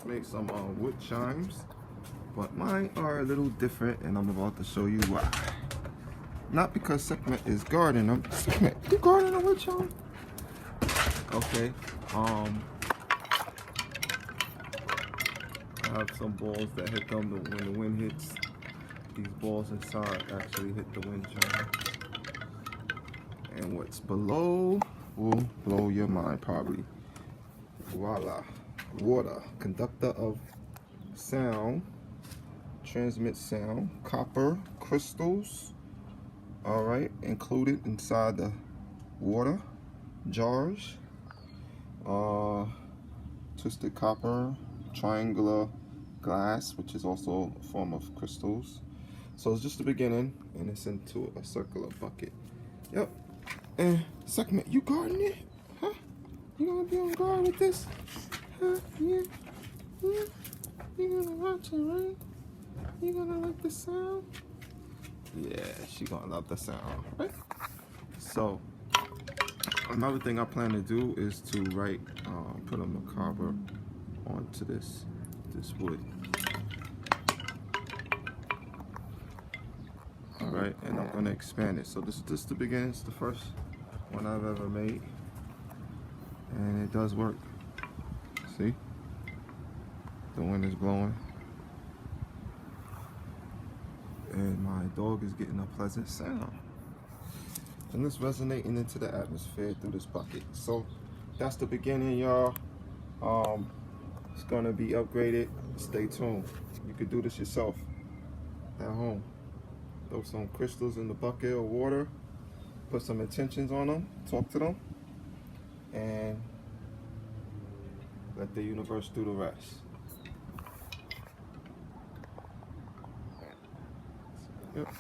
just made some wood chimes, but mine are a little different, and I'm about to show you why. Not because Sekhmet is guarding them. Sekhmet, you guarding a wood chime? Okay. I have some balls that hit them when the wind hits. These balls inside actually hit the wind chime. And what's below will blow your mind probably. Voila. Water, conductor of sound, transmits sound, copper crystals, all right, included inside the water jars, twisted copper, triangular glass, which is also a form of crystals. So it's just the beginning, and it's into a circular bucket. Yep. And Sekhmet, you guarding it? Huh? You gonna be on guard with this? Huh? Yeah. Yeah. You gonna watch it, right? You gonna like the sound? Yeah, she gonna love the sound, right? So another thing I plan to do is to put a macabre onto this wood. All right, and I'm gonna expand it. So this is just the beginning. It's the first one I've ever made, and it does work. See, the wind is blowing, and my dog is getting a pleasant sound, and it's resonating into the atmosphere through this bucket. So that's the beginning, y'all. It's gonna be upgraded. Stay tuned. You could do this yourself at home. Throw some crystals in the bucket of water, put some intentions on them, talk to them, and let the universe do the rest. Yep.